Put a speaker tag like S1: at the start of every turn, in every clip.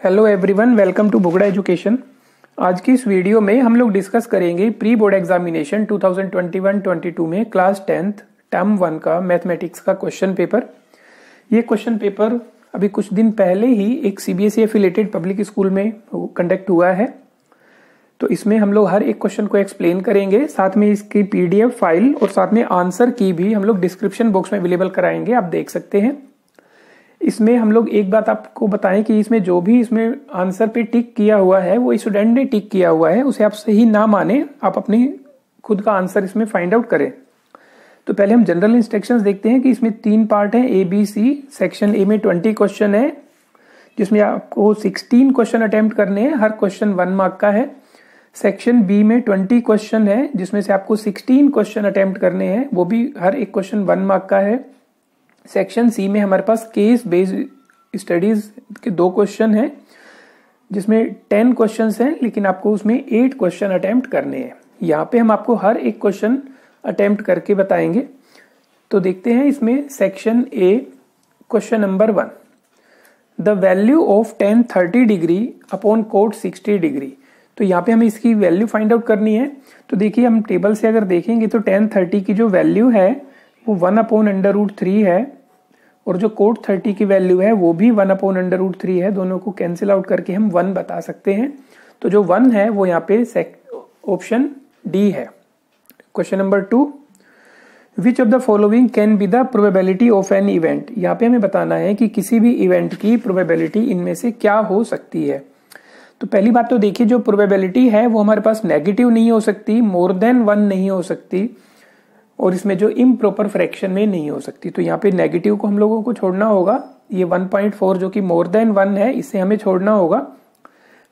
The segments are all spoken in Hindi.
S1: Hello everyone, welcome to Bugda education. आज की इस वीडियो में हम लोग डिस्कस करेंगे प्री बोर्ड एग्जामिनेशन 2021-22 में क्लास 10th टर्म 1 का मैथमेटिक्स का क्वेश्चन पेपर। ये क्वेश्चन पेपर अभी कुछ दिन पहले ही एक सीबीएसई एफिलिएटेड पब्लिक स्कूल में कंडक्ट हुआ है। तो इसमें हम लोग हर एक क्वेश्चन को एक्सप्लेन करेंगे, साथ में इसकी पीडीएफ फाइल और साथ में आंसर की भी हम लोग डिस्क्रिप्शन बॉक्स में अवेलेबल कराएंगे, आप देख सकते हैं। इसमें हम लोग एक बात आपको बताएं कि इसमें जो भी इसमें आंसर पे टिक किया हुआ है वो स्टूडेंट ने टिक किया हुआ है, उसे आप सही ना माने, आप अपनी खुद का आंसर इसमें फाइंड आउट करें। तो पहले हम जनरल इंस्ट्रक्शंस देखते हैं कि इसमें 3 पार्ट है, ए बी सी। सेक्शन ए में 20 क्वेश्चन है जिसमें आपको 16 क्वेश्चन अटेम्प्ट करने हैं, हर क्वेश्चन 1 मार्क का है। सेक्शन बी में 20 क्वेश्चन है जिसमें से आपको 16 क्वेश्चन अटेम्प्ट करने हैं, वो भी हर एक क्वेश्चन 1 मार्क का है। सेक्शन सी में हमारे पास केस बेस्ड स्टडीज के 2 क्वेश्चन हैं जिसमें 10 क्वेश्चंस हैं, लेकिन आपको उसमें 8 क्वेश्चन अटेम्प्ट करने हैं। यहाँ पे हम आपको हर एक क्वेश्चन अटेम्प्ट करके बताएंगे। तो देखते हैं इसमें section A, question number 1, the value of tan 30 degree upon cot 60 degree. तो यहाँ पे हमें इसकी वैल्यू फाइंड आउट करनी है। तो देखिए, हम टेबल से अगर देखेंगे तो tan 30 की जो वैल्यू है वो 1/√3 है और जो cot 30 की वैल्यू है वो भी 1/√3 है। दोनों को कैंसिल आउट करके हम 1 बता सकते हैं। तो जो 1 है वो यहाँ पे ऑप्शन डी है। Question number 2, which of the following can be the probability of an event. यहाँ पे हमें बताना है कि किसी भी इवेंट की प्रोबेबिलिटी इनमें से क्या हो सकती है। तो पहली बात तो देखिए, जो प्रोबेबिलिटी है वो हमारे पास नेगेटिव नहीं हो सकती, मोर देन 1 नहीं हो सकती, और इसमें जो इम्प्रॉपर फ्रैक्शन में नहीं हो सकती। तो यहाँ पे नेगेटिव को हम लोगों को छोड़ना होगा। ये 1.4 जो कि मोर देन 1 है, इसे हमें छोड़ना होगा।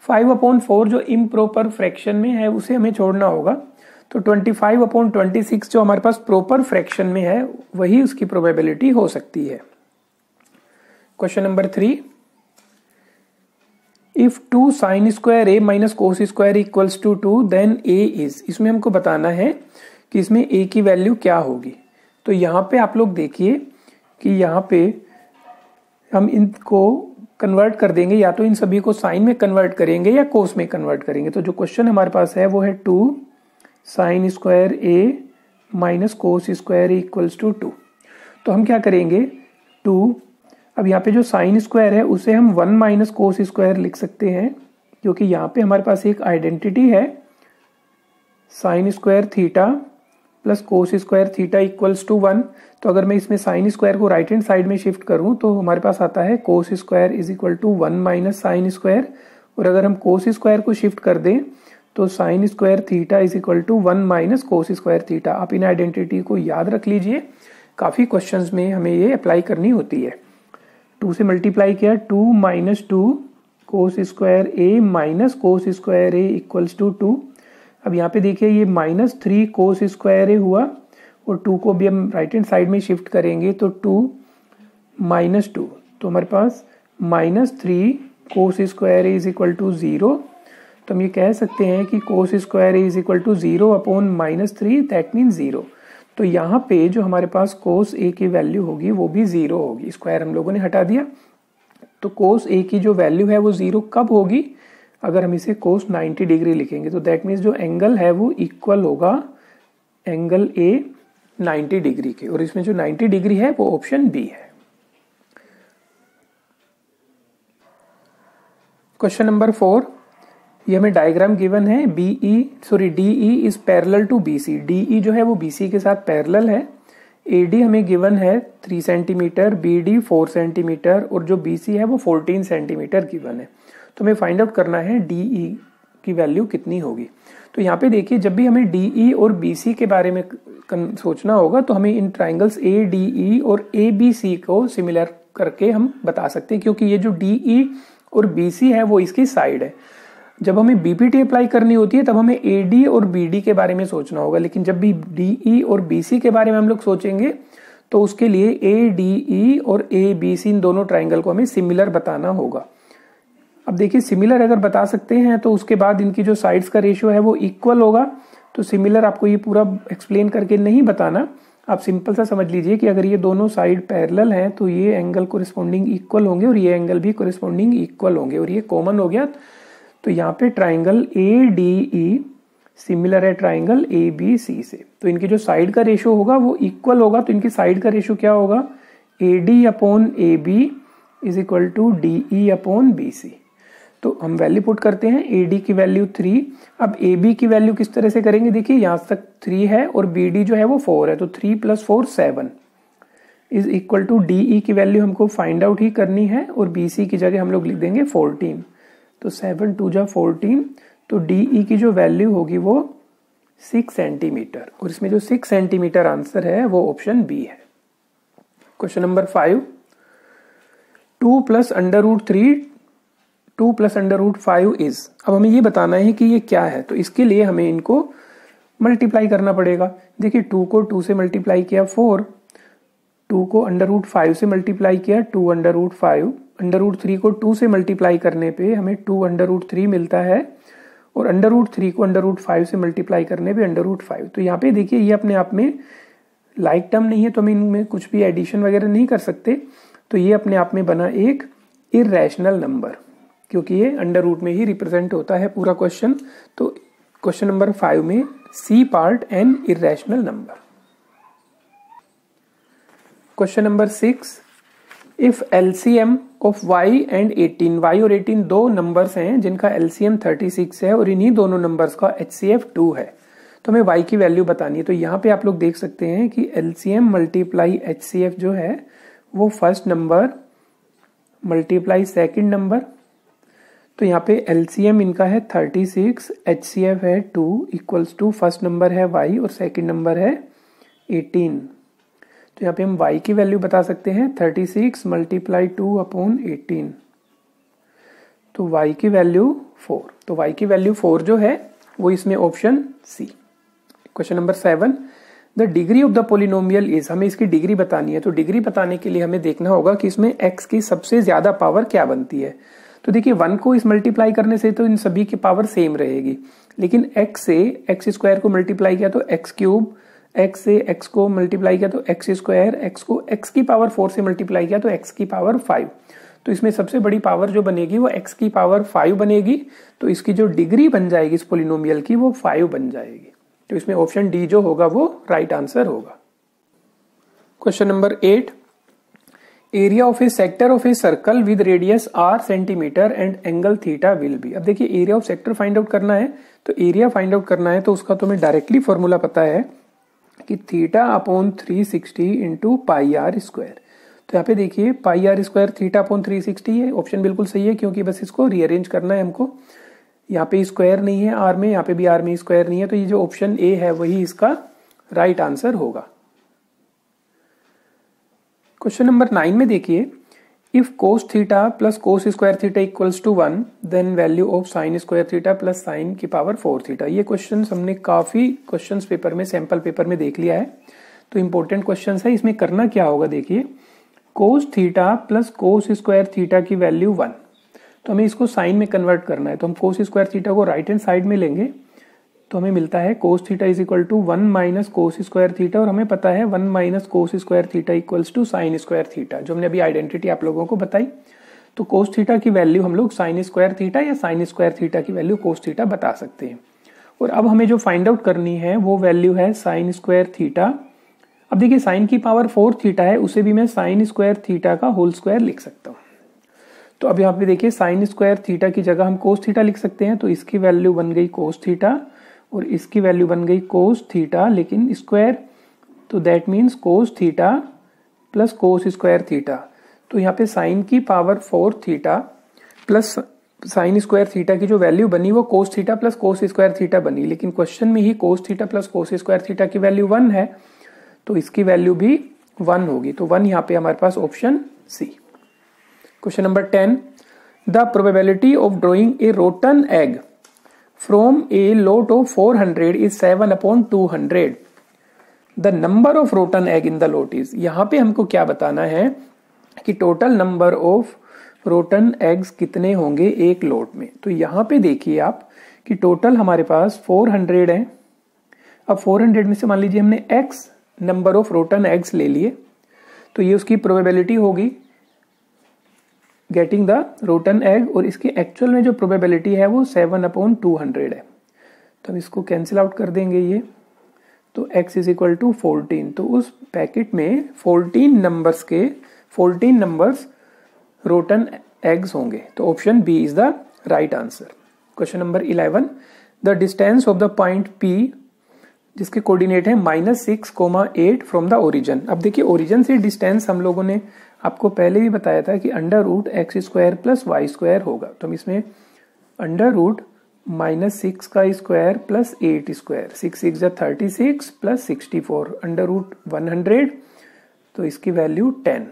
S1: 5/4 जो इम्प्रॉपर फ्रैक्शन में है उसे हमें छोड़ना होगा। तो 25/26 जो हमारे पास प्रॉपर फ्रैक्शन में है वही उसकी प्रोबेबिलिटी हो सकती है। Question number 3, if 2 sin square a minus cos square equals to 2 then a is. इसमें हमको बताना है कि इसमें a की वैल्यू क्या होगी। तो यहाँ पे आप लोग देखिए कि यहाँ पे हम इनको कन्वर्ट कर देंगे, या तो इन सभी को साइन में कन्वर्ट करेंगे या कोस में कन्वर्ट करेंगे। तो जो क्वेश्चन हमारे पास है वो है 2 sin square a minus cos square equals to 2। तो हम क्या करेंगे, 2, अब यहाँ पे जो साइन स्क्वायर है उसे हम 1 माइनस कोस स्क्वायर लिख सकते हैं, क्योंकि यहाँ पे हमारे पास एक आइडेंटिटी है sine square theta plus cos square theta equals to 1। तो अगर मैं इसमें साइन स्क्वायर को राइट हैंड साइड में शिफ्ट करूं तो हमारे पास आता है cos square is equal to 1 minus sine square, और अगर हम कोस स्क्वायर को शिफ्ट कर दें तो sine square theta is equal to 1 minus cos square theta. आप इन आइडेंटिटी को याद रख लीजिए, काफी क्वेश्चंस में हमें ये अप्लाई करनी होती है। 2 से मल्टीप्लाई किया, 2 minus 2 cos square a minus cos square a equals to 2। अब यहाँ पे देखिए ये -3 कोस स्क्वायर ए हुआ, और 2 को भी हम राइट हैंड साइड में शिफ्ट करेंगे तो 2 माइनस 2, तो हमारे पास -3 cos square a is equal to 0। तो हम ये कह सकते हैं कि cos square a is equal to 0/-3, that mean 0। तो यहाँ पे जो हमारे पास कोस ए की वैल्यू होगी वो भी 0 होगी। स्क्वायर हम लोगों ने हटा दिया, तो कोस ए की जो वैल्यू है वो 0 कब होगी, अगर हम इसे कोस 90 डिग्री लिखेंगे। तो दैट मीन्स जो एंगल है वो इक्वल होगा एंगल ए 90 डिग्री के, और इसमें जो 90 डिग्री है वो ऑप्शन बी है। क्वेश्चन नंबर 4, ये हमें डायग्राम गिवन है, DE is parallel to BC। DE जो है वो BC के साथ पैरेलल है। AD हमें गिवन है 3 सेंटीमीटर, BD 4 सेंटीमीटर, और जो BC है वो 14 सेंटीमीटर गिवन है। तो हमें फाइंड आउट करना है DE की वैल्यू कितनी होगी। तो यहाँ पे देखिए, जब भी हमें DE और BC के बारे में सोचना होगा तो हमें इन ट्राइंगल्स ADE और ABC को सिमिलर करके हम बता सकते हैं, क्योंकि ये जो DE और BC है वो इसकी साइड है। जब हमें BPT अप्लाई करनी होती है तब हमें AD और BD के बारे में सोचना होगा, लेकिन जब भी DE और BC के बारे में हम लोग सोचेंगे तो उसके लिए ADE और ABC इन दोनों ट्राइंगल को हमें सिमिलर बताना होगा। अब देखिए, सिमिलर अगर बता सकते हैं तो उसके बाद इनकी जो साइड्स का रेशियो है वो इक्वल होगा। तो सिमिलर आपको ये पूरा एक्सप्लेन करके नहीं बताना, आप सिंपल सा समझ लीजिए कि अगर ये दोनों साइड पैरेलल हैं तो ये एंगल कोरिस्पोंडिंग इक्वल होंगे और ये एंगल भी कोरिस्पोंडिंग इक्वल होंगे, और ये कॉमन हो गया। तो यहाँ पे ट्राइंगल ADE सिमिलर है ट्राइंगल ABC से, तो इनकी जो साइड का रेशियो होगा वो इक्वल होगा। तो इनकी साइड का रेशियो क्या होगा, AD upon AB is equal to DE upon BC। तो हम वैल्यू पुट करते हैं, AD की वैल्यू 3, अब AB की वैल्यू किस तरह से करेंगे, देखिए यहाँ तक 3 है और BD जो है वो 4 है, तो 3 + 4 7 इज इक्वल टू DE की वैल्यू हमको फाइंड आउट ही करनी है और BC की जगह हम लोग लिख देंगे 14। तो 7 2 जा 14, तो DE की जो वैल्यू होगी वो 6 सेंटीमीटर, और इसमें जो 6 सेंटीमीटर आंसर है वो ऑप्शन बी है। क्वेश्चन नंबर 5, 2 + √3 2 + √5 इज, अब हमें ये बताना है कि ये क्या है। तो इसके लिए हमें इनको मल्टीप्लाई करना पड़ेगा। देखिए 2 को 2 से मल्टीप्लाई किया 4, 2 को √5 से मल्टीप्लाई किया 2 √5, √3 को 2 से मल्टीप्लाई करने पे हमें 2 √3 मिलता है, और √3 को √5 से मल्टीप्लाई करने पे √5। तो यहाँ पे देखिए ये अपने आप में लाइक टर्म नहीं है, तो हम इनमें कुछ भी एडिशन वगैरह नहीं कर सकते। तो ये अपने आप में बना एक इररेशनल नंबर, क्योंकि ये अंडर में ही रिप्रेजेंट होता है पूरा क्वेश्चन। तो क्वेश्चन नंबर 5 में c part an irrational number. Question number 6, if LCM of y and 18, y और 18 दो नंबर्स हैं जिनका LCM 36 है और इन्हीं दोनों नंबर्स का HCF 2 है, तो हमें y की वैल्यू बतानी है। तो यहाँ पे आप लोग देख सकते हैं कि LCM मल्टीप्लाई HCF जो है वो first number multiply second number. तो यहाँ पे LCM इनका है 36, HCF है 2 इक्वल्स टू फर्स्ट नंबर है y और सेकंड नंबर है 18। तो यहाँ पे हम y की वैल्यू बता सकते हैं 36 × 2 अपॉन 18, तो y की वैल्यू 4। तो y की वैल्यू 4 जो है वो इसमें option C. Question number 7, the degree of the polynomial is, हमें इसकी डिग्री बतानी है। तो डिग्री बताने के लिए हमें देखना होगा कि इसमें x की सबसे ज्यादा पावर क्या बनती है। तो देखिए 1 को इस मल्टीप्लाई करने से तो इन सभी की पावर सेम रहेगी, लेकिन x से x² को मल्टीप्लाई किया तो x³, x से x को मल्टीप्लाई किया तो x², x को x की पावर 4 से मल्टीप्लाई किया तो x की पावर 5। तो इसमें सबसे बड़ी पावर जो बनेगी वो x की पावर 5 बनेगी। तो इसकी जो डिग्री बन जाएगी इस पोलिनोमियल की वो 5 बन जाएगी। तो इसमें ऑप्शन डी जो होगा वो राइट आंसर होगा। Question number 8, area of A sector of a circle with radius r centimetre and angle theta will be. अब देखिए area of sector find out करना है, तो एरिया फाइंड आउट करना है तो उसका तो हमें डायरेक्टली फॉर्मूला पता है कि थीटा अपॉन 360 इंटू πr²। तो यहाँ पे देखिए πr² थीटा अपॉन 360 है, ऑप्शन बिल्कुल सही है क्योंकि बस इसको रीअरेंज करना है हमको। यहाँ पे स्क्वायर नहीं है आर में, यहाँ पे भी आर में स्क्वायर नहीं है, तो ये जो ऑप्शन ए है वही इसका राइट आंसर होगा। क्वेश्चन नंबर 9 में देखिए, if cos theta plus cos square theta equals to 1 then value of sin square theta plus sin की पावर 4 थीटा। ये क्वेश्चन हमने काफी क्वेश्चंस पेपर में, सैंपल पेपर में देख लिया है, तो इंपॉर्टेंट क्वेश्चन है। इसमें करना क्या होगा, देखिए cos theta plus cos square theta की वैल्यू 1, तो हमें इसको साइन में कन्वर्ट करना है। तो हम cos स्क्वायर थीटा को राइट हैंड साइड में लेंगे तो हमें मिलता है cos theta is equal to 1 minus cos square theta, और हमें पता है 1 minus cos square theta equals to sine square theta, जो हमने अभी आइडेंटिटी आप लोगों को बताई। तो cos थीटा की वैल्यू हम लोग साइन स्क्वायर थीटा या साइन स्क्वायर थीटा की वैल्यू cos थीटा बता सकते हैं। और अब हमें जो फाइंड आउट करनी है वो वैल्यू है साइन स्क्वायर थीटा। अब देखिए साइन की पावर 4 थीटा है, उसे भी मैं साइन स्क्वायर थीटा का होल स्क्वायर लिख सकता हूँ। तो अब यहाँ पे देखिए साइन स्क्वायर थीटा की जगह हम cos थीटा लिख सकते हैं, तो इसकी वैल्यू बन गई cos थीटा और इसकी वैल्यू बन गई cos थीटा, लेकिन स्क्वायर, तो that means cos theta plus cos square theta. तो यहाँ पे साइन की power 4 theta plus sign square theta की जो वैल्यू बनी वो cos theta plus cos square theta बनी, लेकिन क्वेश्चन में ही cos theta plus cos square theta की वैल्यू 1 है, तो इसकी वैल्यू भी 1 होगी। तो 1 यहाँ पे हमारे पास option C. Question number 10, the probability of drawing a rotten egg from a lot of 400 is 7/200. The number of rotten egg in the lot is, यहाँ पे हमको क्या बताना है कि total number of rotten eggs कितने होंगे एक लोट में। तो यहाँ पे देखिए आप कि टोटल हमारे पास 400 है। अब 400 में से मान लीजिए हमने x number of rotten eggs ले लिए, तो ये उसकी प्रोबेबिलिटी होगी गेटिंग द रोटन एग, और इसकी एक्चुअल में जो प्रोबेबिलिटी है वो 7/200 है। तो हम इसको कैंसिल आउट कर देंगे ये, तो x इज इक्वल टू 14। तो उस पैकेट में 14 नंबर्स रोटन एग्स होंगे। तो option b is the right answer. Question number 11, the distance of the point P जिसके कोऑर्डिनेट है -6,8 फ्रॉम द ओरिजिन। अब देखिए ओरिजिन से डिस्टेंस हम लोगों ने आपको पहले भी बताया था कि √x² + y² होगा। तो हम इसमें √-6 का स्क्वायर प्लस 8 स्क्वायर, 6 6 36 प्लस 64 √100, तो इसकी वैल्यू 10।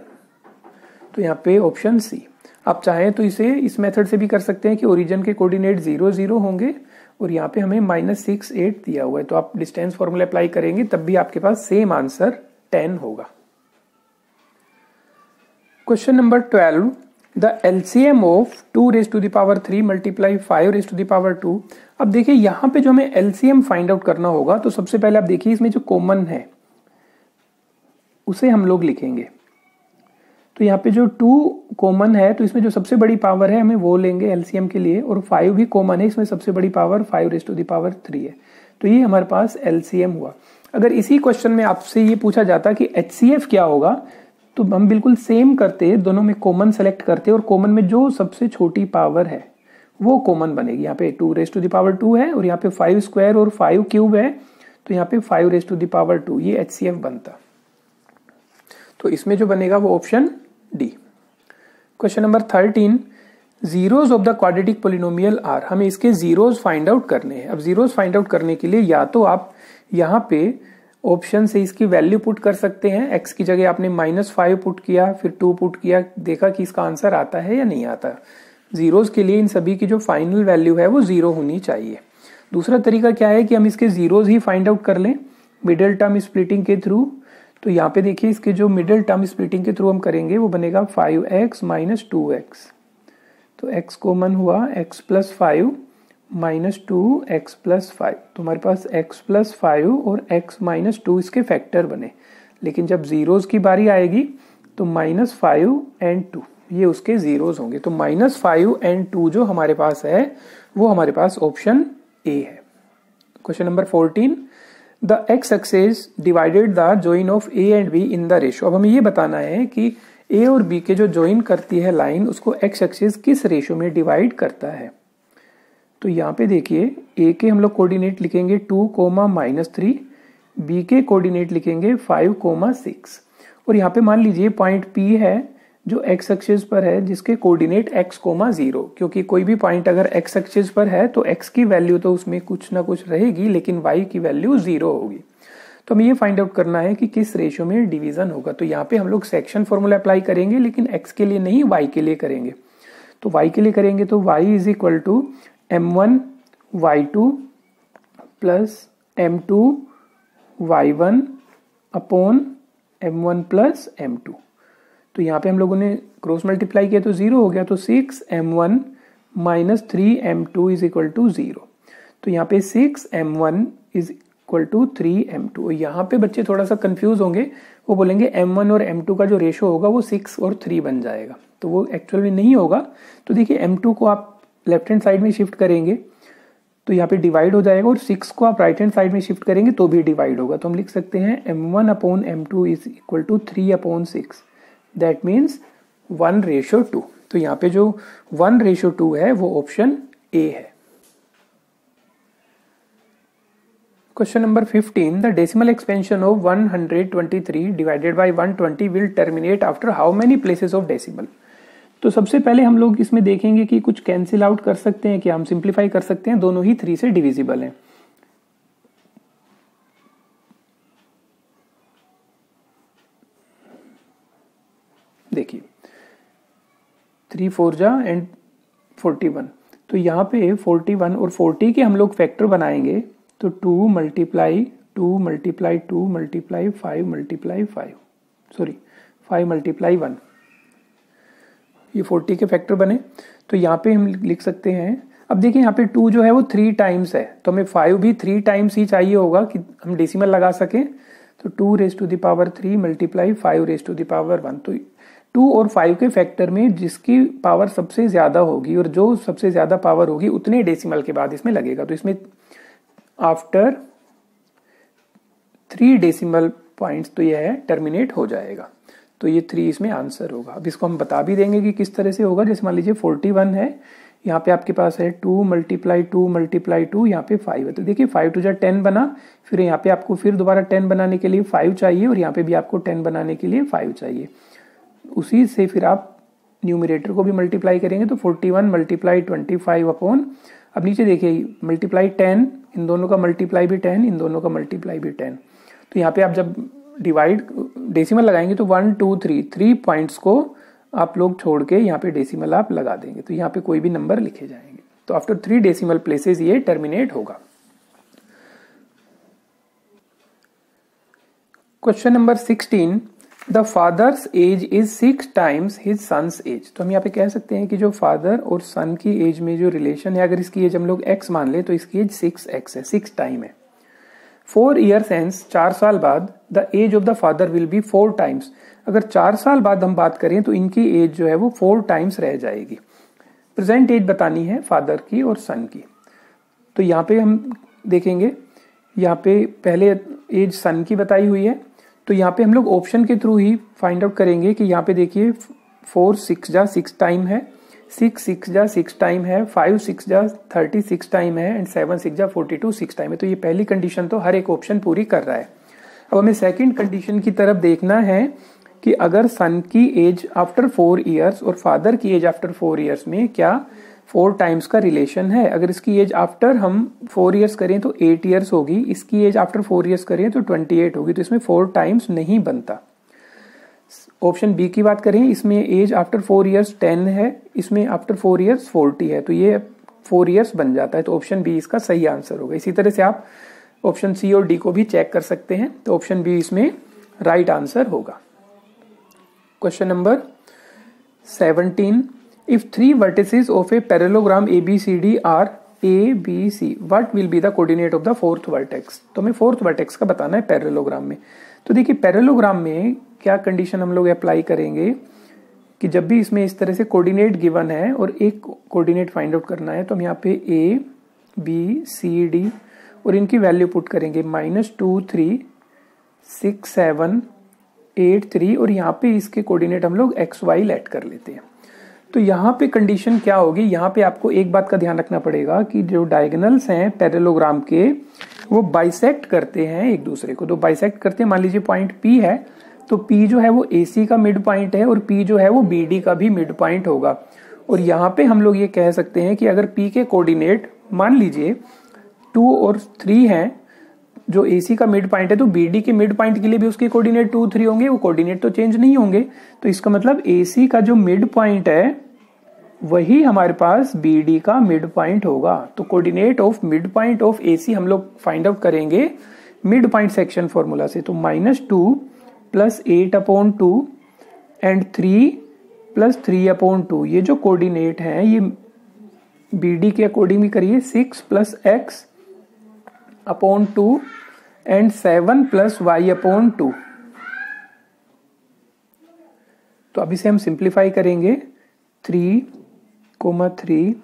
S1: तो यहाँ पे ऑप्शन सी। आप चाहें तो इसे इस मेथड से भी कर सकते हैं कि ओरिजिन के कोऑर्डिनेट 0 0 होंगे और यहाँ पे हमें -6 8 दिया हुआ है, तो आप डिस्टेंस फॉर्मूला अप्लाई करेंगे तब भी आपके पास सेम आंसर 10 होगा। Question number 12, the LCM of 2⁻³ multiply 5⁻²। अब देखिए यहाँ पे जो हमें LCM फाइंड आउट करना होगा, तो सबसे पहले आप देखिए इसमें जो कॉमन है उसे हम लोग लिखेंगे। तो यहाँ पे जो 2 कॉमन है, तो इसमें जो सबसे बड़ी पावर है हमें वो लेंगे LCM के लिए, और 5 भी कॉमन है, इसमें सबसे बड़ी पावर 5⁻³ है। तो ये हमारे पास LCM हुआ। अगर इसी क्वेश्चन में आपसे ये पूछा जाता कि HCF क्या होगा, तो हम बिल्कुल सेम करते, दोनों में कॉमन सेलेक्ट करते और कॉमन में जो सबसे छोटी पावर है वो कॉमन बनेगी। यहाँ पे 2⁻² है और यहाँ पे 5² और 5³ है, तो यहाँ पे 5⁻², ये HCF बनता। तो इसमें जो बनेगा वो option D. Question number 13, zeros of the quadratic polynomial are. हमें इसके जीरोज फाइंड आउट करने हैं। अब जीरोज फाइंड आउट करने के लिए या तो आप यहाँ पे ऑप्शन से इसकी वैल्यू पुट कर सकते हैं, x की जगह आपने -5 पुट किया, फिर 2 पुट किया, देखा कि इसका आंसर आता है या नहीं आता। जीरोज के लिए इन सभी की जो फाइनल वैल्यू है वो 0 होनी चाहिए। दूसरा तरीका क्या है कि हम इसके जीरोज ही फाइंड आउट कर लें मिडिल टर्म स्प्लिटिंग के थ्रू। तो यहाँ पे देखिए इसके जो मिडिल टर्म स्प्लिटिंग के थ्रू हम करेंगे वो बनेगा 5x - 2x। तो x कॉमन हुआ, x + 5 - 2x + 5। तो हमारे पास x + 5 और x - 2 इसके फैक्टर बने। लेकिन जब जीरोज की बारी आएगी तो -5 और 2 ये उसके जीरोज होंगे। तो -5 और 2 जो हमारे पास है वो हमारे पास ऑप्शन ए है। Question number 14, the x axis divided the join of a and b in the ratio. अब हमें ये बताना है कि a और b के जो जॉइन करती है लाइन उसको x एक्सिस किस रेशो में डिवाइड करता है। तो यहाँ पे देखिए a के हम लोग कोऑर्डिनेट लिखेंगे 2, -3, b के कोऑर्डिनेट लिखेंगे 5, 6, और यहाँ पे मान लीजिए पॉइंट P है जो x एक्सिस पर है जिसके कोऑर्डिनेट x, 0, क्योंकि कोई भी पॉइंट अगर x एक्सिस पर है तो x की वैल्यू तो उसमें कुछ ना कुछ रहेगी लेकिन y की वैल्यू 0 होगी। तो हमें ये फाइंड आउट करना है कि किस रेशो में डिवीजन होगा। तो यहाँ पे हम लोग सेक्शन फॉर्मूला अप्लाई करेंगे लेकिन x के लिए नहीं, y के लिए करेंगे। तो y के लिए करेंगे तो y = m1 y2 plus m2 y1 upon m1 plus m2। तो यहाँ पे हम लोगों ने क्रॉस मल्टीप्लाई किया तो 0 हो गया, तो 6m1 - 3m2 = 0। तो यहाँ पे 6m1 = 3m2। यहाँ पे बच्चे थोड़ा सा कंफ्यूज होंगे, वो बोलेंगे m1 और m2 का जो रेशो होगा वो 6 और 3 बन जाएगा, तो वो एक्चुअल में नहीं होगा। तो देखिए m2 को आप लेफ्ट हैंड साइड में शिफ्ट करेंगे तो यहाँ पे डिवाइड हो जाएगा, और 6 को आप राइट हैंड साइड में शिफ्ट करेंगे तो भी डिवाइड होगा। तो हम लिख सकते हैं m1/m2 = 3/6, दैट मीन्स 1:2। तो यहाँ पे जो 1:2 है वो ऑप्शन ए है। Question number 15, the decimal expansion of 123 divided by 120 will terminate after how many places of decimal. तो सबसे पहले हम लोग इसमें देखेंगे कि कुछ कैंसिल आउट कर सकते हैं, क्या हम सिंप्लीफाई कर सकते हैं, दोनों ही 3 से डिविजिबल हैं। देखिए 3 4 जा एंड 41, तो यहाँ पे 41 और 40 के हम लोग फैक्टर बनाएंगे तो 2 × 2 × 2 × 5 × 1, ये 40 के फैक्टर बने। तो यहाँ पे हम लिख सकते हैं, अब देखिए यहाँ पे 2 जो है वो 3 टाइम्स है, तो हमें 5 भी 3 टाइम्स ही चाहिए होगा कि हम डेसिमल लगा सकें। तो 2 raise to the power 3 multiply 5 raise to the power 1। तो 2 और 5 के फैक्टर में जिसकी पावर सबसे ज्यादा होगी और जो सबसे ज्यादा पावर होगी उतने डेसिमल के बाद इसमें लगेगा। तो इसमें आफ्टर 3 डेसिमल पॉइंट्स तो यह टर्मिनेट हो जाएगा। तो ये 3 इसमें आंसर होगा। अब इसको हम बता भी देंगे कि किस तरह से होगा। जैसे मान लीजिए 41 है, यहाँ पे आपके पास है 2 मल्टीप्लाई 2 मल्टीप्लाई 2, यहाँ पे 5 है। तो देखिए 5 टू जा 10 बना, फिर यहाँ पे आपको फिर दोबारा 10 बनाने के लिए 5 चाहिए और यहाँ पे भी आपको 10 बनाने के लिए 5 चाहिए। उसी से फिर आप न्यूमरेटर को भी मल्टीप्लाई करेंगे तो 41 मल्टीप्लाई 25 अपॉन, अब नीचे देखिए मल्टीप्लाई 10, इन दोनों का मल्टीप्लाई भी 10, इन दोनों का मल्टीप्लाई भी 10। तो यहाँ पे आप जब डिवाइड डेसिमल लगाएंगे तो 1 2 3 पॉइंट्स को आप लोग छोड़ के यहाँ पे डेसिमल आप लगा देंगे तो यहाँ पे कोई भी नंबर लिखे जाएंगे। तो आफ्टर 3 डेसिमल प्लेसेस ये टर्मिनेट होगा। Question number 16, the father's age is 6 times his son's age. तो हम यहाँ पे कह सकते हैं कि जो फादर और सन की एज में जो रिलेशन है, अगर इसकी एज हम लोग x मान ले तो इसकी एज 6x है, 6 टाइम है। 4 ईयर्स हेंस, 4 साल बाद, the age of the father will be 4 times. अगर 4 साल बाद हम बात करें तो इनकी एज जो है वो 4 टाइम्स रह जाएगी। प्रेजेंट एज बतानी है फादर की और सन की। तो यहाँ पे हम देखेंगे, यहाँ पे पहले एज सन की बताई हुई है, तो यहाँ पे हम लोग ऑप्शन के थ्रू ही फाइंड आउट करेंगे कि यहाँ पे देखिए 4 6 जा 6 टाइम है, 6 6 जा 6 टाइम है, 5 6 जा 36 टाइम है एंड 7 6 जा 42 6 टाइम है। तो ये पहली कंडीशन तो हर एक ऑप्शन पूरी कर रहा है। अब हमें सेकंड कंडीशन की तरफ देखना है कि अगर सन की एज आफ्टर 4 ईयर्स और फादर की एज आफ्टर 4 ईयर्स में क्या 4 टाइम्स का रिलेशन है। अगर इसकी एज आफ्टर हम 4 ईयर्स करें तो 8 ईयर्स होगी, इसकी एज आफ्टर 4 ईयर्स करें तो 28 होगी। तो इसमें 4 टाइम्स नहीं बनता। ऑप्शन बी की बात करें, इसमें एज आफ्टर 4 ईयर्स 10 है, इसमें आफ्टर 4 ईयर्स 40 है, तो ये 4 ईयर्स बन जाता है। तो ऑप्शन बी इसका सही आंसर होगा। इसी तरह से आप ऑप्शन सी और डी को भी चेक कर सकते हैं। तो ऑप्शन बी इसमें राइट आंसर होगा। Question number 17, if 3 vertices of a parallelogram ABCD are ABC, what will be the coordinate of the 4th vertex। तो हमें 4th vertex का बताना है पैरेललोग्राम में। तो देखिए पैरेललोग्राम में क्या कंडीशन हम लोग अप्लाई करेंगे कि जब भी इसमें इस तरह से कोऑर्डिनेट गिवन है और एक कोऑर्डिनेट फाइंड आउट करना है तो हम यहाँ पे A B C D और इनकी वैल्यू पुट करेंगे -2 3 6 7 8 3 और यहाँ पे इसके कोऑर्डिनेट हम लोग XY लेट कर लेते हैं। तो यहाँ पे कंडीशन क्या होगी, यहाँ पे आपको एक बात का ध्यान रखना पड़ेगा कि जो डायगोनल्स हैं पैरेललोग्राम के वो बाइसेक्ट करते हैं एक दूसरे को। तो बाइसेक्ट करते हैं, मान लीजिए पॉइंट P है तो P जो है वो AC का मिड पॉइंट है और P जो है वो BD का भी मिड पॉइंट होगा। और यहाँ पे हम लोग ये कह सकते हैं कि अगर P के कोऑर्डिनेट मान लीजिए 2 और 3 हैं, जो AC का मिड पॉइंट है तो BD के मिड पॉइंट के लिए भी उसके कोऑर्डिनेट 2 3 होंगे, वो कोऑर्डिनेट तो चेंज नहीं होंगे। तो इसका मतलब AC का जो मिड पॉइंट है वही हमारे पास BD का मिड पॉइंट होगा। तो coordinate of mid point of AC हम लोग फाइंड आउट करेंगे मिड पॉइंट सेक्शन फॉर्मूला से। तो -2 + 8/2 एंड 3 + 3/2, ये जो कोऑर्डिनेट है ये BD के अकॉर्डिंग भी करिए 6 + x/2 एंड 7 + y/2। तो अब इसे हम सिंप्लीफाई करेंगे। 3, 3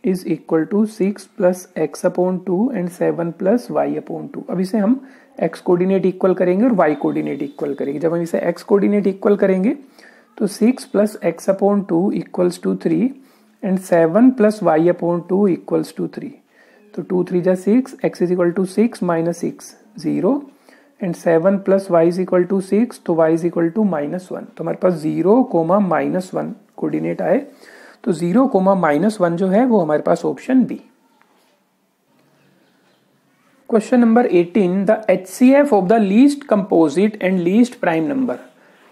S1: is equal to 6 + x/2 and 7 + y/2। अब इसे हम x कोऑर्डिनेट इक्वल करेंगे और y कोऑर्डिनेट इक्वल करेंगे। जब हम इसे x कोऑर्डिनेट इक्वल करेंगे तो 6 + x/2 equals to 3 and 7 + y/2 equals to 3। तो 2 3 जा 6, x is equal to 6 - 6 0 and 7 + y is equal to 6, तो y इज इक्वल टू -1। तो हमारे पास 0, -1 कोऑर्डिनेट आए। तो 0, -1 जो है वो हमारे पास option B. Question number 18, the HCF of the least composite and least prime number.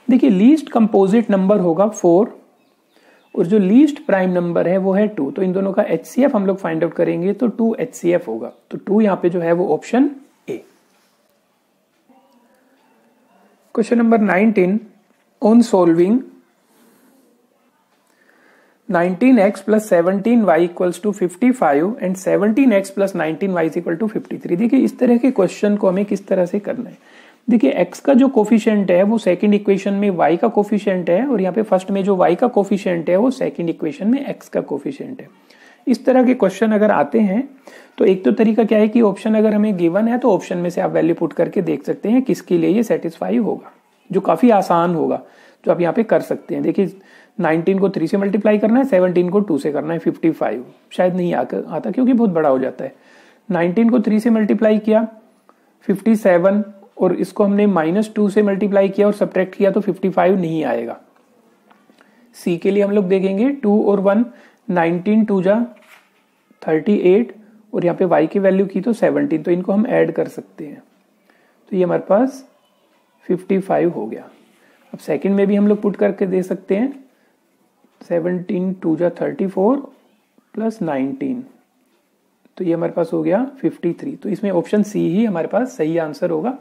S1: देखिए लीस्ट कंपोजिट नंबर होगा 4 और जो लीस्ट प्राइम नंबर है वो है 2। तो इन दोनों का HCF हम लोग फाइंड आउट करेंगे तो 2 HCF होगा। तो 2 यहाँ पे जो है वो option A. Question number 19, on solving 19x + 17y equals to 55 and 17x + 19y equal to 53। देखिए इस तरह के क्वेश्चन को हमें किस तरह से करना है। देखिए x का जो कोफिशिएंट है वो सेकंड इक्वेशन में y का कोफिशिएंट है, और यहाँ पे फर्स्ट में जो y का कोफिशिएंट है वो सेकंड इक्वेशन में x का कोफिशिएंट है। इस तरह के क्वेश्चन अगर आते हैं तो एक तो तरीका क्या है कि ऑप्शन अगर हमें गिवन है तो ऑप्शन में से आप वैल्यू पुट करके देख सकते हैं किसके लिए ये सेटिस्फाई होगा, जो काफी आसान होगा, जो आप यहाँ पे कर सकते हैं। देखिए 19 को 3 से मल्टीप्लाई करना है, 17 को 2 से करना है, 55 शायद नहीं आता क्योंकि बहुत बड़ा हो जाता है। 19 को 3 से मल्टीप्लाई किया 57, और इसको हमने -2 से मल्टीप्लाई किया और सब्ट्रैक्ट किया तो 55 नहीं आएगा। सी के लिए हम लोग देखेंगे 2 और 1, 19 2 जा 38, और यहाँ पे y की वैल्यू की तो 17, तो इनको हम ऐड कर सकते हैं, तो ये हमारे पास 55 हो गया। अब सेकंड में भी हम लोग पुट करके दे सकते हैं, 17 2 जा 34 प्लस 19, तो ये हमारे पास हो गया 53। तो इसमें ऑप्शन सी ही हमारे पास सही आंसर होगा।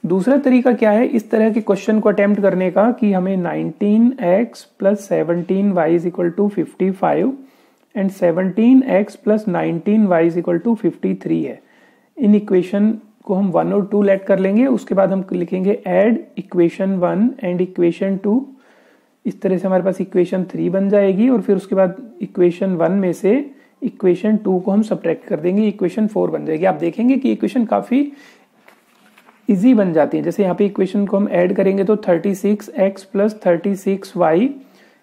S1: दूसरा तरीका क्या है इस तरह के क्वेश्चन को अटेम्प्ट करने का कि हमें 19x plus 17y is equal to 55 and 17x plus 19y is equal to 53 है। इन इक्वेशन को हम 1 और 2 लेट कर लेंगे, उसके बाद हम लिखेंगे ऐड इक्वेशन 1 एंड इक्वेशन 2। इस तरह से हमारे पास इक्वेशन 3 बन जाएगी, और फिर उसके बाद इक्वेशन 1 में से इक्वेशन 2 को हम सब्ट्रैक्ट कर देंगे, इक्वेशन 4 बन जाएगी। आप देखेंगे कि इक्वेशन काफी इजी बन जाती है। जैसे यहाँ पे इक्वेशन को हम ऐड करेंगे तो 36x plus 36y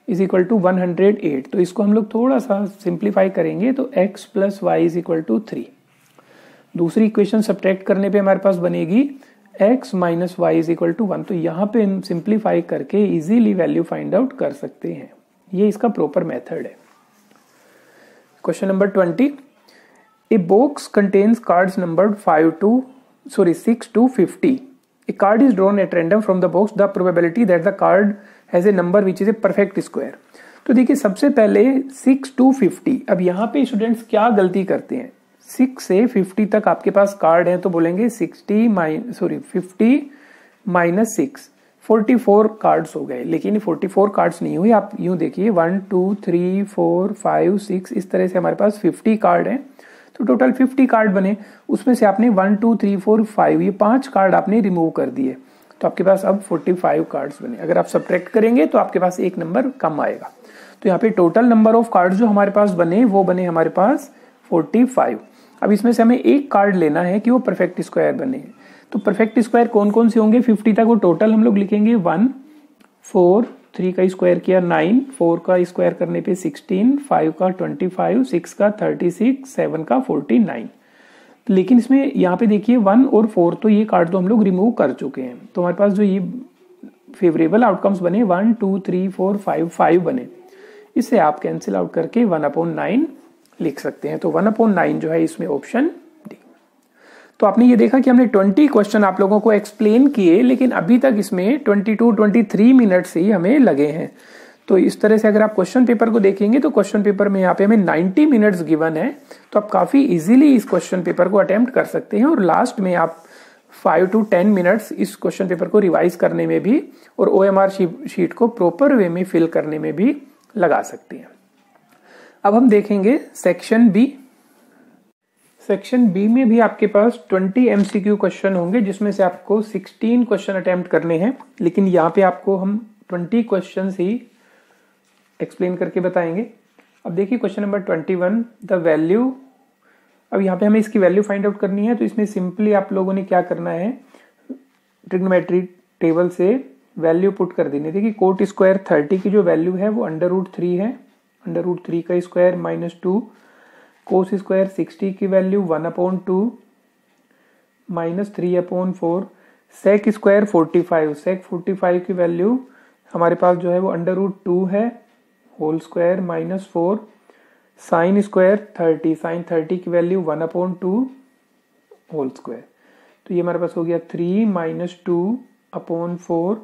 S1: is equal to 108, तो इसको हम लोग थोड़ा सा सिंप्लीफाई करेंगे तो x plus y is equal to 3। दूसरी इक्वेशन सब्ट्रैक्ट करने पे हमारे पास बनेगी x minus y is equal to 1, तो यहाँ पे हम सिंप्लीफाई करके इजीली वैल्यू फाइंड आउट कर सकते हैं। ये इसका प्रॉपर मेथड है। Question number 20, a box contains cards numbered 6 to 50. A card is drawn at random from the box. The probability that the card has a number which is a perfect square. तो देखिए सबसे पहले 6 to 50। अब यहाँ पे स्टूडेंट्स क्या गलती करते हैं, 6 से 50 तक आपके पास कार्ड हैं तो बोलेंगे 50 माइनस 6, 44 कार्ड्स हो गए। लेकिन 44 कार्ड्स नहीं हुए, आप यूं देखिए 1 2 3 4 5 6, इस तरह से हमारे पास 50 कार्ड हैं, तो टोटल 50 कार्ड बने। उसमें से आपने 1 2 3 4 5 ये 5 कार्ड आपने रिमूव कर दिए, तो आपके पास अब 45 कार्ड्स बने। अगर आप सब्ट्रैक्ट करेंगे तो आपके पास एक नंबर कम आएगा। तो यहाँ पे टोटल नंबर ऑफ कार्ड जो हमारे पास बने वो बने हमारे पास 45। अब इसमें से हमें एक कार्ड लेना है कि वो परफेक्ट स्क्वायर बने। तो परफेक्ट स्क्वायर कौन कौन से होंगे 50 तक, वो टोटल हम लोग लिखेंगे 1 4, 3 का स्क्वायर किया 9, 4 का स्क्वायर करने पे 16, 5 का 25, 6 का 36, 7 का 49। लेकिन इसमें यहाँ पे देखिए 1 और 4 तो ये कार्ड तो हम लोग रिमूव कर चुके हैं, तो हमारे पास जो ये फेवरेबल आउटकम्स बने 1 2 3 4 5 बने। इससे आप कैंसिल आउट करके 1/9 लिख सकते हैं। तो 1/9 जो है इसमें ऑप्शन डी। तो आपने ये देखा कि हमने 20 क्वेश्चन आप लोगों को एक्सप्लेन किए, लेकिन अभी तक इसमें 22-23 मिनट्स ही हमें लगे हैं। तो इस तरह से अगर आप क्वेश्चन पेपर को देखेंगे तो क्वेश्चन पेपर में यहाँ पे हमें 90 मिनट्स गिवन है, तो आप काफी इजीली इस क्वेश्चन पेपर को अटेम्प्ट कर सकते हैं, और लास्ट में आप 5 to 10 मिनट्स इस क्वेश्चन पेपर को रिवाइज करने में भी और OMR शीट को प्रॉपर वे में फिल करने में भी लगा सकते हैं। अब हम देखेंगे सेक्शन बी। सेक्शन बी में भी आपके पास 20 MCQ क्वेश्चन होंगे, जिसमें से आपको 16 क्वेश्चन अटेम्प्ट करने हैं, लेकिन यहाँ पे आपको हम 20 क्वेश्चन ही एक्सप्लेन करके बताएंगे। अब देखिए क्वेश्चन नंबर 21, द वैल्यू। अब यहाँ पे हमें इसकी वैल्यू फाइंड आउट करनी है, तो इसमें सिंपली आप लोगों ने क्या करना है, ट्रिग्नोमेट्री टेबल से वैल्यू पुट कर देनी। देखिए कोट स्क्वायर 30 की जो वैल्यू है वो √3 है, √3 का स्क्वायर -2, कोस स्क्वायर 60 की वैल्यू 1/2 -3/4, सेक स्क्वायर 45, सेक 45 की वैल्यू हमारे पास जो है वो √2 है, whole square -4, sine square 30, sine 30 की वैल्यू 1/2 होल स्क्वायर। तो ये हमारे पास हो गया 3 -2/4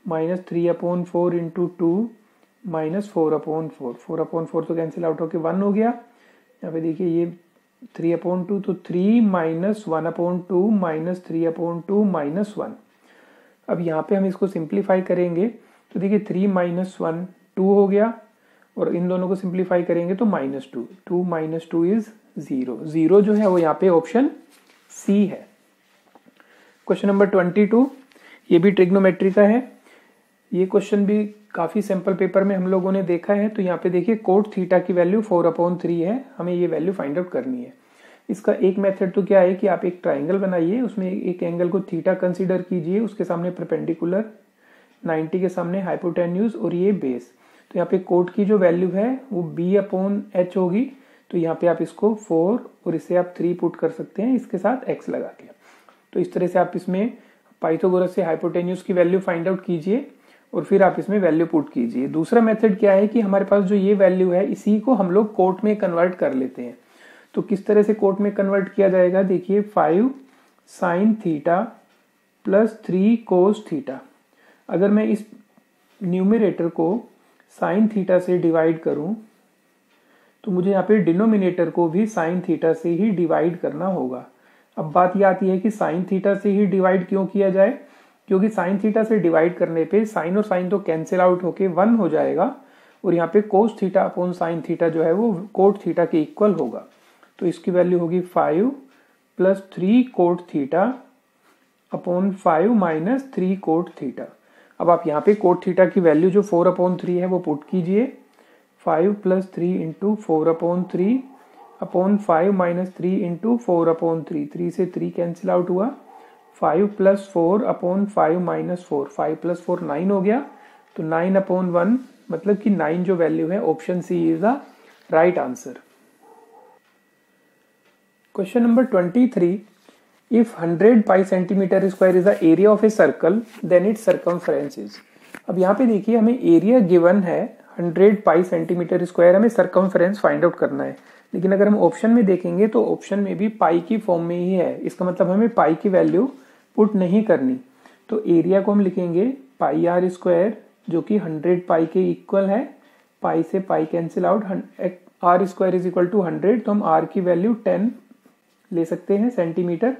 S1: -3/4 इंटू 2 -4/4, 4/4 तो कैंसिल आउट होके 1 हो गया। यहाँ पे देखिए ये 3/2, तो 3 -1/2 -3/2 -1। अब यहाँ पे हम इसको सिंप्लीफाई करेंगे तो देखिए 3 - 1 2 हो गया, और इन दोनों को सिंप्लीफाई करेंगे तो -2, 2 - 2 इज 0। 0 जो है वो यहाँ पे ऑप्शन सी है। क्वेश्चन नंबर 22, ये भी ट्रिग्नोमेट्री का है। ये क्वेश्चन भी काफ़ी सिंपल पेपर में हम लोगों ने देखा है। तो यहाँ पे देखिए कोट थीटा की वैल्यू 4/3 है, हमें ये वैल्यू फाइंड आउट करनी है। इसका एक मेथड तो क्या है कि आप एक ट्राइंगल बनाइए, उसमें एक एंगल को थीटा कंसीडर कीजिए, उसके सामने परपेंडिकुलर 90 के सामने हाइपोटेन्यूज और ये बेस। तो यहाँ पे कोट की जो वैल्यू है वो b/h होगी। तो यहाँ पे आप इसको 4 और इसे आप 3 पुट कर सकते हैं इसके साथ x लगा के। तो इस तरह से आप इसमें पाइथागोरस से हाइपोटेन्यूज की वैल्यू फाइंड आउट कीजिए और फिर आप इसमें वैल्यू पुट कीजिए। दूसरा मेथड क्या है कि हमारे पास जो ये वैल्यू है इसी को हम लोग कोट में कन्वर्ट कर लेते हैं। तो किस तरह से कोट में कन्वर्ट किया जाएगा, देखिए 5 sin theta plus 3 cos theta. अगर मैं इस न्यूमरेटर को साइन थीटा से डिवाइड करूं तो मुझे यहाँ पे डिनोमिनेटर को भी साइन थीटा से ही डिवाइड करना होगा। अब बात यह आती है कि साइन थीटा से ही डिवाइड क्यों किया जाए, क्योंकि साइन थीटा से डिवाइड करने पे साइन और साइन तो कैंसिल आउट होके 1 हो जाएगा और यहाँ पे cos theta upon sine theta जो है वो कोट थीटा के इक्वल होगा। तो इसकी वैल्यू होगी 5 + 3 cot theta upon 5 - 3 cot theta. अब आप यहाँ पे कोट थीटा की वैल्यू जो 4/3 है वो पुट कीजिए। 5 + 3 × 4/3 अपॉन 5 - 3 × 4/3। 3 से 3 कैंसिल आउट हुआ। 5 + 4 अपॉन 5 - 4। 5 + 4 9 हो गया। तो 9/1 मतलब कि 9 जो वैल्यू है option c is the right answer. Question number 23, if 100 pi centimeter square is the area of a circle then its circumference is। अब यहाँ पे देखिए हमें एरिया गिवन है 100 pi सेंटीमीटर स्क्वायर, हमें सरकमफ्रेंस फाइंड आउट करना है। लेकिन अगर हम ऑप्शन में देखेंगे तो ऑप्शन में भी पाई की फॉर्म में ही है, इसका मतलब हमें पाई की वैल्यू पुट नहीं करनी। तो एरिया को हम लिखेंगे πr² जो कि 100 पाई के इक्वल है। पाई से पाई कैंसिल आउट, r² = 100, तो हम r की वैल्यू 10 ले सकते हैं सेंटीमीटर।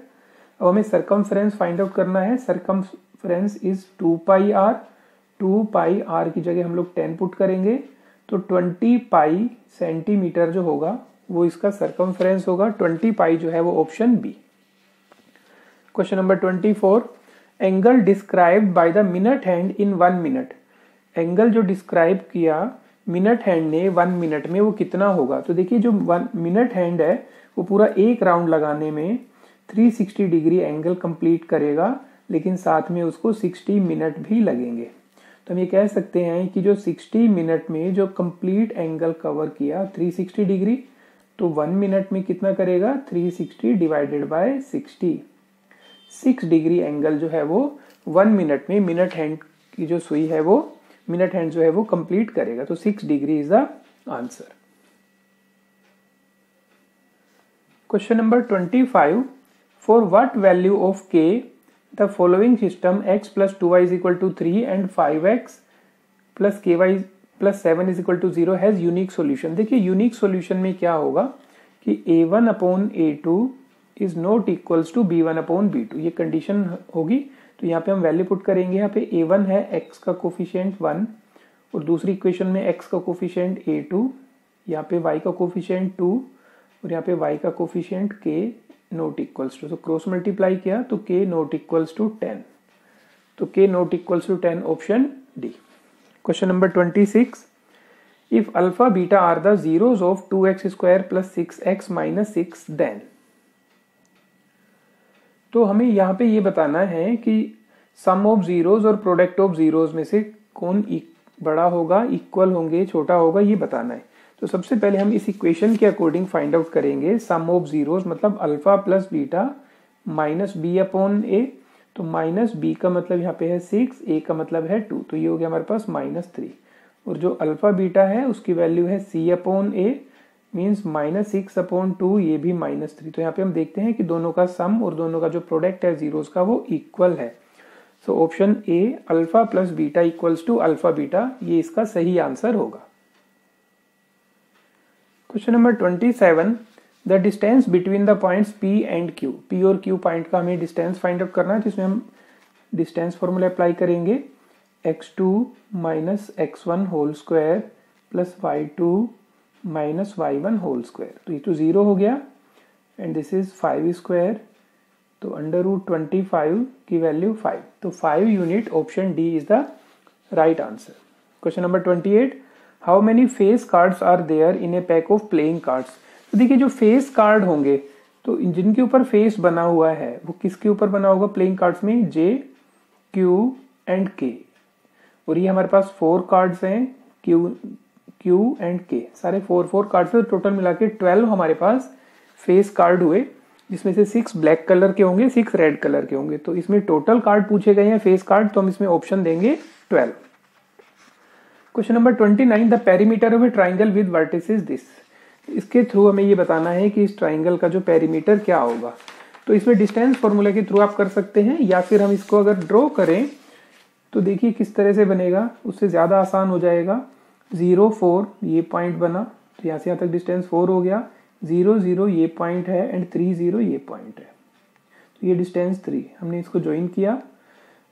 S1: अब हमें सरकमफ्रेंस फाइंड आउट करना है। Circumference is 2πr। 2πr की जगह हम लोग 10 पुट करेंगे तो 20 पाई सेंटीमीटर जो होगा वो इसका सरकमफ्रेंस होगा। 20 पाई जो है वो option B. Question number 24, angle described by the minute hand in 1 minute. Angle जो डिस्क्राइब किया मिनट हैंड ने 1 मिनट में वो कितना होगा। तो देखिए जो 1 मिनट हैंड है वो पूरा एक राउंड लगाने में 360 डिग्री एंगल कंप्लीट करेगा, लेकिन साथ में उसको 60 मिनट भी लगेंगे। तो हम ये कह सकते हैं कि जो 60 मिनट में जो कंप्लीट एंगल कवर किया 360 डिग्री, तो 1 मिनट में कितना करेगा 360 डिवाइडेड बाय 60। 6 डिग्री एंगल जो है वो 1 मिनट में मिनट हैंड की जो सुई है वो मिनट हैंड जो है वो कंप्लीट करेगा। तो 6 degree is the answer. Question number 25, for what value of k the following system x + 2y = 3 and 5x + ky + 7 = 0 has unique solution। देखिए यूनिक सॉल्यूशन में क्या होगा कि a1/a2 is not equals to b1/b2, ये कंडीशन होगी। तो यहाँ पे हम वैल्यू पुट करेंगे। यहाँ पे a1 है x का कोफिशिएंट 1 और दूसरी इक्वेशन में x का कोफिशिएंट a2, यहाँ पे y का कोफिशिएंट 2 और यहाँ पे y का coefficient k not equals to. तो क्रॉस मल्टीप्लाई किया तो k नॉट इक्वल्स टू 10। तो k not equals to 10 option D. Question number 26, if alpha beta are the zeros of 2x² + 6x - 6 then. तो हमें यहाँ पे ये बताना है कि सम ऑफ जीरोस और प्रोडक्ट ऑफ जीरोस में से कौन बड़ा होगा, इक्वल होंगे, छोटा होगा, ये बताना है। तो सबसे पहले हम इस इक्वेशन के अकॉर्डिंग फाइंड आउट करेंगे सम ऑफ जीरोस मतलब alpha plus beta minus b/a। तो माइनस b का मतलब यहाँ पे है 6, a का मतलब है 2, तो ये हो गया हमारे पास -3। और जो अल्फा बीटा है उसकी वैल्यू है c/a मीन्स -6/2, ये भी -3। तो यहाँ पे हम देखते हैं कि दोनों का सम और दोनों का जो प्रोडक्ट है जीरोस का वो इक्वल है। So option a alpha plus beta equals to alpha beta, ये इसका सही आंसर होगा। Question number 27, the distance between the points P and Q। P और Q पॉइंट का हमें डिस्टेंस फाइंड आउट करना है, जिसमें हम डिस्टेंस फॉर्मूला अप्लाई करेंगे x2 - x1 whole square plus y2 - y1 whole square. तो ये तो 0 हो गया एंड दिस इज 5² तो √25 की वैल्यू 5, तो 5 unit, option d is the right answer. Question number 28, how many face cards are there in a pack of playing cards. तो देखिए जो फेस कार्ड होंगे तो जिनके ऊपर फेस बना हुआ है वो किसके ऊपर बना होगा प्लेइंग कार्ड्स में, जे, क्यू एंड के। और ये हमारे पास 4 कार्ड्स हैं, क्यू एंड के, सारे 4 कार्ड्स हैं। टोटल मिला के 12 हमारे पास फेस कार्ड हुए, जिसमें से 6 ब्लैक कलर के होंगे, 6 रेड कलर के होंगे। तो इसमें टोटल कार्ड पूछे गए हैं फेस कार्ड, तो हम इसमें ऑप्शन देंगे 12। Question number 29, the perimeter of A triangle with vertices this. इसके थ्रू हमें ये बताना है कि इस ट्राइंगल का जो पेरीमीटर क्या होगा। तो इसमें डिस्टेंस फॉर्मूला के थ्रू आप कर सकते हैं, या फिर हम इसको अगर ड्रॉ करें तो देखिए किस तरह से बनेगा, उससे ज्यादा आसान हो जाएगा। 0, 4 ये पॉइंट बना, तो यहाँ से यहाँ तक डिस्टेंस 4 हो गया। 0, 0 ये पॉइंट है एंड 3, 0 ये पॉइंट है, तो ये डिस्टेंस 3। हमने इसको ज्वाइन किया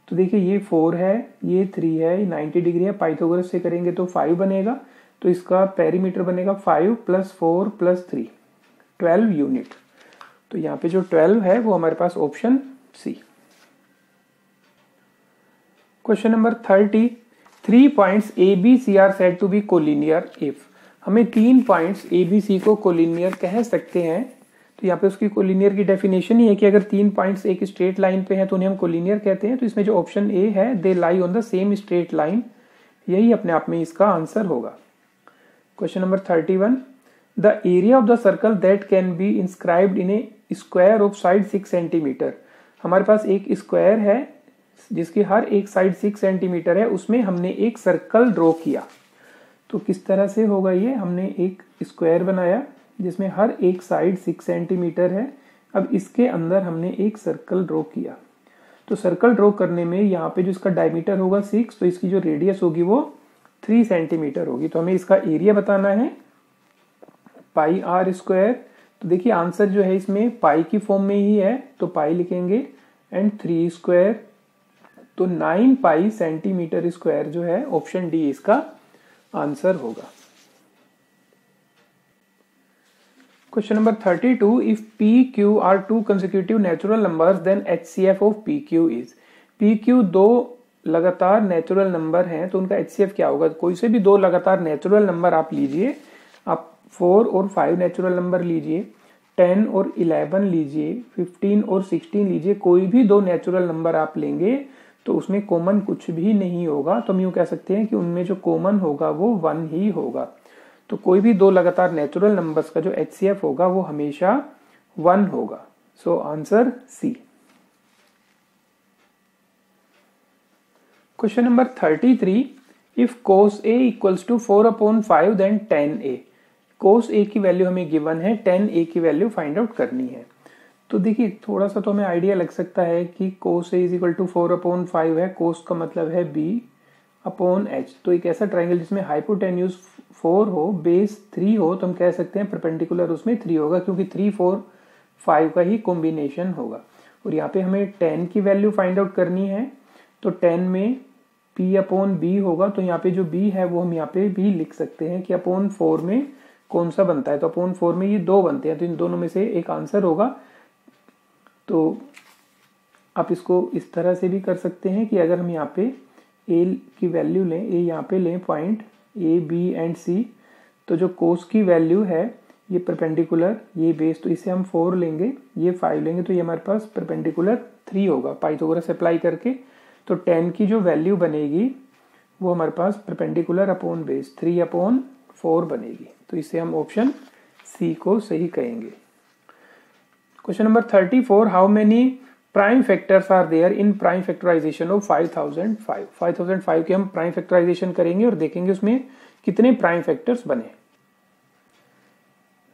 S1: तो देखिए ये 4 है, ये 3 है, 90 डिग्री है। पाइथागोरस से करेंगे तो 5 बनेगा, तो इसका पेरीमीटर बनेगा 5 + 4 + 3, 12 यूनिट। तो यहाँ पे जो 12 है वो हमारे पास option C. Question number 30, 3 points A B C are said to be collinear if. हमें 3 पॉइंट्स ए बी सी को कोलिनियर कह सकते हैं। तो यहाँ पे उसकी कोलिनियर की डेफिनेशन ही है कि अगर 3 पॉइंट्स एक स्ट्रेट लाइन पे हैं तो उन्हें हम कोलिनियर कहते हैं। तो इसमें जो ऑप्शन ए है, they lie on the same straight line, यही अपने आप में इसका आंसर होगा। Question number 31, the area of the circle that can be inscribed in a square of side 6 centimetre. हमारे पास एक स्क्वायर है जिसकी हर एक साइड 6 सेंटीमीटर है, उसमें हमने एक सर्कल ड्रॉ किया। तो किस तरह से होगा ये, हमने एक स्क्वायर बनाया जिसमें हर एक साइड 6 सेंटीमीटर है। अब इसके अंदर हमने एक सर्कल ड्रॉ किया। तो सर्कल ड्रॉ करने में यहाँ पे जो इसका डायमीटर होगा 6, तो इसकी जो रेडियस होगी वो 3 सेंटीमीटर होगी। तो हमें इसका एरिया बताना है, पाई आर स्क्वायर। तो देखिए आंसर जो है इसमें पाई की फॉर्म में ही है, तो पाई लिखेंगे एंड 3 स्क्वायर, तो 9 पाई सेंटीमीटर स्क्वायर जो है ऑप्शन डी इसका आंसर होगा। Question number 32, if P Q are 2 consecutive natural numbers then HCF of P Q is. P Q 2 लगातार नेचुरल नंबर हैं, तो उनका HCF क्या होगा। कोई से भी 2 लगातार नेचुरल नंबर आप लीजिए, आप 4 और 5 नेचुरल नंबर लीजिए, 10 और 11 लीजिए, 15 और 16 लीजिए, कोई भी 2 नेचुरल नंबर आप लेंगे तो उसमें कॉमन कुछ भी नहीं होगा। तो हम यूं कह सकते हैं कि उनमें जो कॉमन होगा वो 1 ही होगा। तो कोई भी 2 लगातार नेचुरल नंबर्स का जो HCF होगा वो हमेशा 1 होगा। So answer C. Question number 33, if cos A = 4/5 then tan A। cos A की वैल्यू हमें गिवन है, tan A की वैल्यू फाइंड आउट करनी है। तो देखिए थोड़ा सा तो हमें आइडिया लग सकता है कि cos A = 4/5 है, cos का मतलब है B/H। तो एक ऐसा ट्राइंगल जिसमें हाइपोटेन्यूज 4 हो, बेस 3 हो, तो हम कह सकते हैं परपेंडिकुलर उसमें 3 होगा, क्योंकि 3, 4, 5 का ही कॉम्बिनेशन होगा। और यहाँ पे हमें tan की वैल्यू फाइंड आउट करनी है, तो tan में P/B होगा। तो यहाँ पे जो B है वो हम यहाँ पे भी लिख सकते हैं कि अपॉन 4 में कौन सा बनता है। तो अपॉन 4 में ये 2 बनते हैं, तो इन दोनों में से एक आंसर होगा। तो आप इसको इस तरह से भी कर सकते हैं कि अगर हम यहाँ पे A की वैल्यू लें, A यहाँ पे लें point A, B and C, तो जो cos की वैल्यू है ये परपेंडिकुलर, ये बेस, तो इसे हम 4 लेंगे, ये 5 लेंगे, तो ये हमारे पास परपेंडिकुलर 3 होगा पाइथागोरस अप्लाई करके। तो tan की जो वैल्यू बनेगी वो हमारे पास परपेंडिकुलर अपॉन बेस 3/4 बनेगी। तो इसे हम ऑप्शन सी को सही कहेंगे। Question number 34, how many prime factors are there in prime factorisation of 5005। 5005 के हम प्राइम फैक्टराइजेशन करेंगे और देखेंगे उसमें कितने प्राइम फैक्टर्स बने।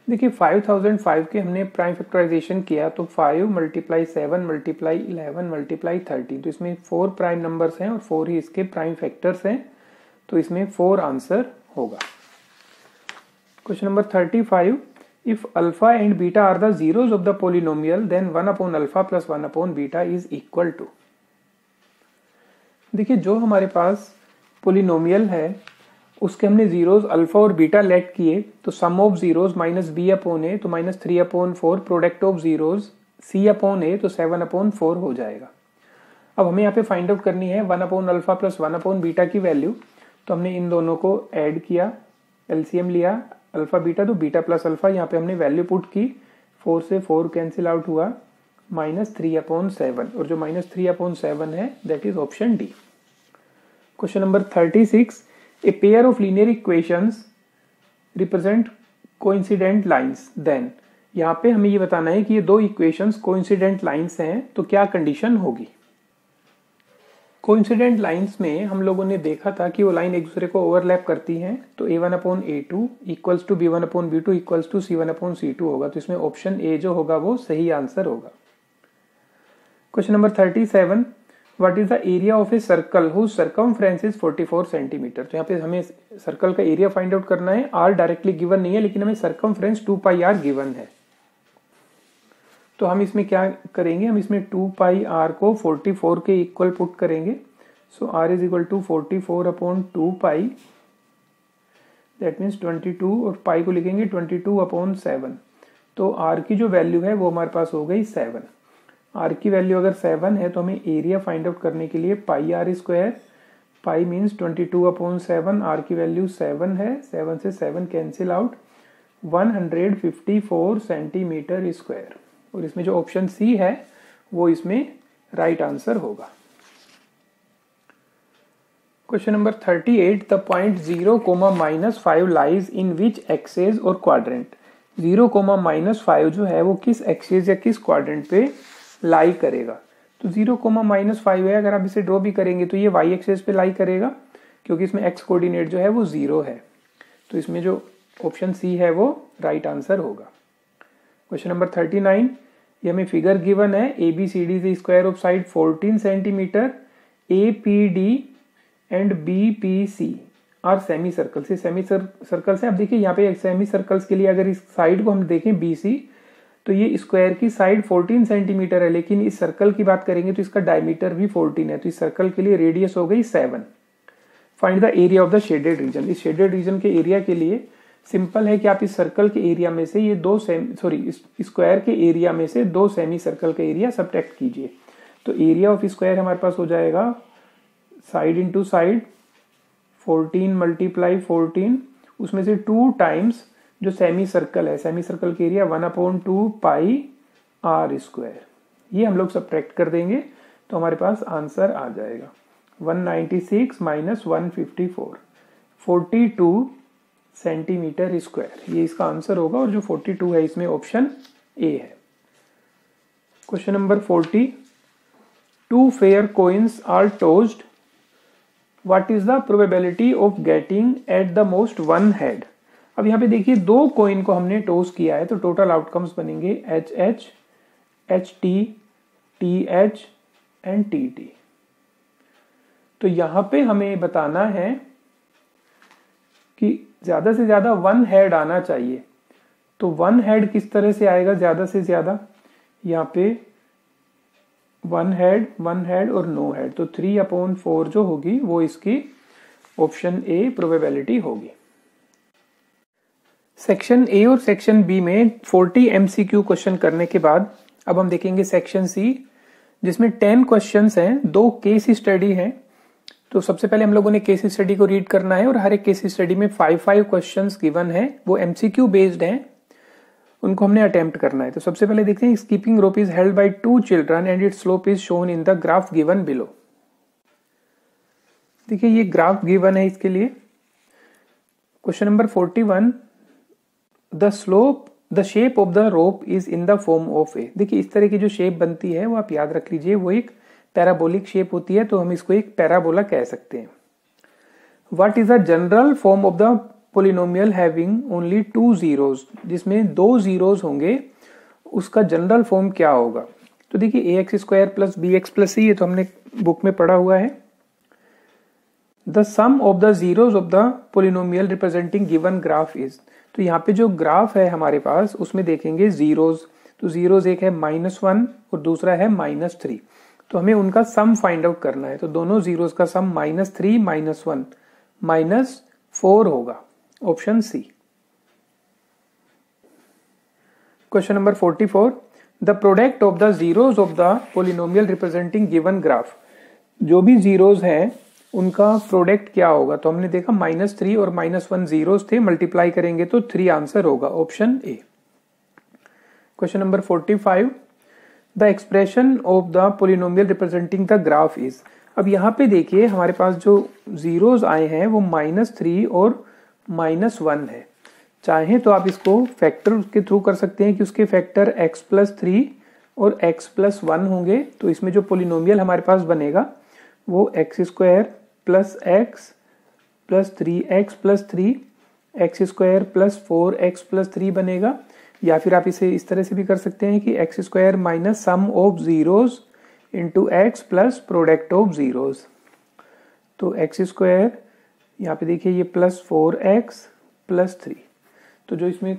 S1: देखिए 5005 के हमने प्राइम फैक्टराइजेशन किया, तो 5 × 7 × 11 × 30, तो इसमें 4 प्राइम नंबर्स हैं और 4 ही इसके प्राइम फैक्टर्स हैं, तो इसमें 4 आंसर होगा। Question number 35, if alpha and beta are the zeros of the polynomial then 1/α + 1/β is equal to. देखिए जो हमारे पास पोलिनोमियल है उसके हमने जीरोज अल्फा और बीटा लेट किए, तो सम ऑफ जीरोज -b/a, तो -3/4, product of zeros c upon a तो 7/4 हो जाएगा। अब हमें यहाँ पे फाइंड आउट करनी है 1/α प्लस 1/β की वैल्यू। तो हमने इन दोनों को ऐड किया, एलसीएम लिया अल्फा बीटा, तो बीटा प्लस अल्फा यहाँ पे हमने वैल्यू पुट की, 4 से 4 कैंसिल आउट हुआ, -3/7, और जो -3/7 है that is option D. Question number 36, a pair of linear equations represent coincident lines, then यहाँ पे हमें ये बताना है कि ये दो इक्वेशंस कोइंसिडेंट लाइंस हैं तो क्या कंडीशन होगी। कोइंसिडेंट लाइंस में हम लोगों ने देखा था कि वो लाइन एक दूसरे को ओवरलैप करती हैं, तो a1/a2 equals to b1/b2 equals to c1/c2 होगा। तो इसमें ऑप्शन ए जो होगा वो सही आंसर होगा। Question number 37, what is the area of a circle whose circumference is 44 centimetre. तो यहाँ पे हमें सर्कल का एरिया फाइंड आउट करना है। आर डायरेक्टली गिवन नहीं है, लेकिन हमें सर्कमफ्रेंस 2πr गिवन है। तो हम इसमें क्या करेंगे, हम इसमें 2πr को 44 के इक्वल पुट करेंगे। So r is equal to 44/2π, that means 22, और पाई को लिखेंगे 22/7। तो r की जो वैल्यू है वो हमारे पास हो गई 7। r की वैल्यू अगर 7 है तो हमें एरिया फाइंड आउट करने के लिए πr², पाई मीन्स 22/7, r की वैल्यू 7 है, 7 से 7 कैंसिल आउट, 154 सेंटीमीटर स्क्वायर। और इसमें जो ऑप्शन सी है वो इसमें राइट आंसर होगा। Question number 38, the point 0, -5 lies in which axis और क्वाड्रेंट। 0, -5 जो है वो किस एक्सेस या किस क्वाड्रेंट पे लाई करेगा। तो 0, -5 है, अगर आप इसे ड्रॉ भी करेंगे तो ये y एक्सेस पे लाई करेगा, क्योंकि इसमें x कोऑर्डिनेट जो है वो 0 है। तो इसमें जो ऑप्शन सी है वो राइट आंसर होगा। क्वेश्चन नंबर 39, ये हमें फिगर गिवन है, ABCD is square of side 14 centimetre, APD and BPC are semicircle. से सेमी सर्कल से आप देखिए यहाँ पे सेमी सर्कल्स के लिए अगर इस साइड को हम देखें BC, तो ये स्क्वायर की साइड 14 सेंटीमीटर है, लेकिन इस सर्कल की बात करेंगे तो इसका डायमीटर भी 14 है। तो इस सर्कल के लिए रेडियस हो गई 7। Find the area of the shaded region. इस शेडेड रीजन के एरिया के लिए सिंपल है कि आप इस सर्कल के एरिया में से ये स्क्वायर के एरिया में से दो सेमी सर्कल का एरिया सब्ट्रैक्ट कीजिए। तो एरिया ऑफ स्क्वायर हमारे पास हो जाएगा साइड इंटू साइड 14 × 14, उसमें से 2 टाइम्स जो सेमी सर्कल है, सेमी सर्कल के एरिया 1/2πr²। ये हम लोग सब्ट्रैक्ट कर देंगे तो हमारे पास आंसर आ जाएगा 196 - 154, 42 सेंटीमीटर स्क्वायर। ये इसका आंसर होगा, और जो 42 है इसमें ऑप्शन ए है। Question number 40, 2 fair coins are tossed, what is the probability of getting at the most 1 head. अब यहाँ पे देखिए 2 कोइन को हमने टॉस किया है, तो टोटल आउटकम्स बनेंगे HH, HT, TH and TT। तो यहाँ पे हमें बताना है कि ज्यादा से ज्यादा 1 हेड आना चाहिए। तो 1 हेड किस तरह से आएगा ज्यादा से ज्यादा, यहाँ पे 1 हेड और नो हेड, तो 3/4 जो होगी वो इसकी ऑप्शन ए प्रोबेबिलिटी होगी। सेक्शन ए और सेक्शन बी में 40 MCQ क्वेश्चन करने के बाद अब हम देखेंगे सेक्शन सी, जिसमें 10 क्वेश्चंस हैं, 2 केस स्टडी हैं। तो सबसे पहले हम लोगों ने केस स्टडी को रीड करना है, और हर एक केस स्टडी में 5 क्वेश्चंस गिवन है, वो MCQ बेस्ड हैं, उनको हमने अटेम्प्ट करना है। तो सबसे पहले देखते हैं, skipping rope is held by 2 children and its slope is shown in the graph given below. देखिए ये ग्राफ गिवन है इसके लिए। Question number 41, the shape of the rope is in the form of a. देखिए इस तरह की जो शेप बनती है वो आप याद रख लीजिए, वो एक पैराबोलिक शेप होती है, तो हम इसको एक पैराबोला कह सकते हैं। What is the general form of the polynomial having only 2 zeros, जिसमें 2 zeros होंगे, उसका जनरल फॉर्म क्या होगा। तो देखिए ax² + bx + c, ये तो हमने बुक में पढ़ा हुआ है। The sum of the zeros of the polynomial representing given graph is. तो यहाँ पे जो ग्राफ है हमारे पास उसमें देखेंगे zeros, तो zeros एक है -1 और दूसरा है -3, तो हमें उनका सम फाइंड आउट करना है। तो दोनों zeros का सम -3 -1 -4 होगा, option C. Question number 44, the product of the zeros of the polynomial representing given graph, जो भी जीरोज हैं उनका प्रोडक्ट क्या होगा। तो हमने देखा -3 और -1 जीरोज थे, मल्टीप्लाई करेंगे तो 3 आंसर होगा, option A. Question number 45, the expression of the polynomial representing the graph is. अब यहाँ पे देखिए हमारे पास जो जीरोज आए हैं वो -3 और -1 है। चाहे तो आप इसको फैक्टर के थ्रू कर सकते हैं कि उसके फैक्टर x+3 और x+1 होंगे। तो इसमें जो पोलिनोमियल हमारे पास बनेगा वो x² + x + 3x + 3 x² + 4x + 3 बनेगा। या फिर आप इसे इस तरह से भी कर सकते हैं कि x² minus sum of zeros into x plus product of zeros. तो x² यहाँ पे देखिए ये +4x + 3, तो जो इसमें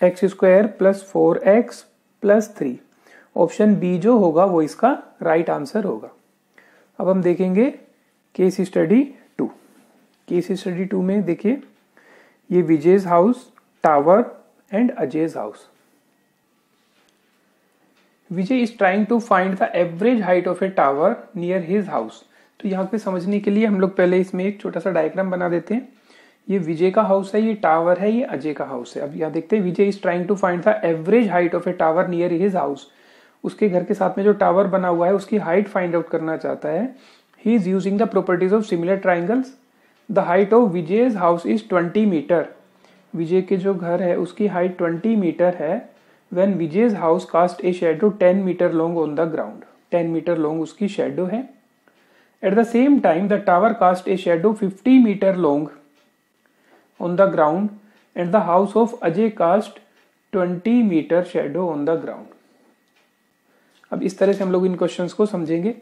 S1: x² + 4x + 3, ऑप्शन बी जो होगा वो इसका राइट आंसर होगा। अब हम देखेंगे केस स्टडी 2। केस स्टडी 2 में देखिए ये Vijay's house, tower and Ajay's house. Vijay is trying to find the average height of a tower near his house. तो यहाँ पे समझने के लिए हम लोग पहले इसमें एक छोटा सा डायग्राम बना देते हैं। ये विजय का हाउस है, ये टावर है, ये अजय का हाउस है। अब यहाँ देखते हैं Vijay is trying to find the average height of a tower near his house. उसके घर के साथ में जो टावर बना हुआ है उसकी हाइट फाइंड आउट करना चाहता है। He is using the properties of similar triangles. The height of Vijay's house is 20 metre. Vijay के जो घर है उसकी हाइट 20 मीटर है। When Vijay's house cast a shadow 10 metre long on the ground, 10 metre long उसकी shadow है। At the same time, the tower cast a shadow 50 metre long on the ground, and the house of Ajay cast 20 metre shadow on the ground. अब इस तरह से हम लोग इन क्वेश्चंस को समझेंगे।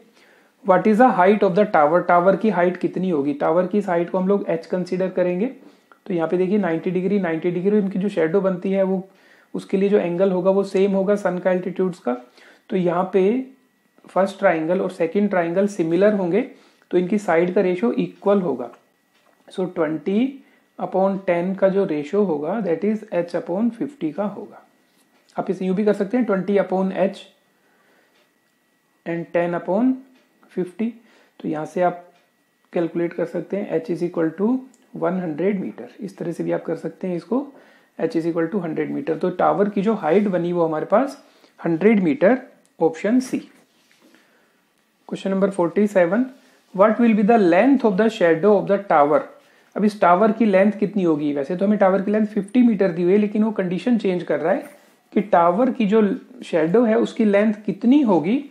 S1: What is the height of the tower? Tower की हाइट कितनी होगी? टावर की इस हाइट को हम लोग h कंसीडर करेंगे। तो यहाँ पे देखिए 90 डिग्री 90 डिग्री इनकी जो शेडो बनती है वो उसके लिए जो एंगल होगा वो सेम होगा सन का एल्टीट्यूड्स का। तो यहाँ पे फर्स्ट ट्राइंगल और सेकंड ट्राइंगल सिमिलर होंगे तो इनकी साइड का रेशियो इक्वल होगा। सो 20/10 का जो रेशियो होगा दैट इज h/50 का होगा। आप इसे यूं भी कर सकते हैं 20/h एंड 10/50। तो यहाँ से आप कैलकुलेट कर सकते हैं h = 100 मीटर। इस तरह से भी आप कर सकते हैं इसको, h = 100 मीटर। तो टावर की जो हाइट बनी वो हमारे पास 100 metre, option C. Question number 47, what will be the length of the shadow of the tower. अब इस टावर की लेंथ कितनी होगी? वैसे तो हमें टावर की लेंथ 50 मीटर दी हुई है, लेकिन वो कंडीशन चेंज कर रहा है कि टावर की जो शेडो है उसकी लेंथ कितनी होगी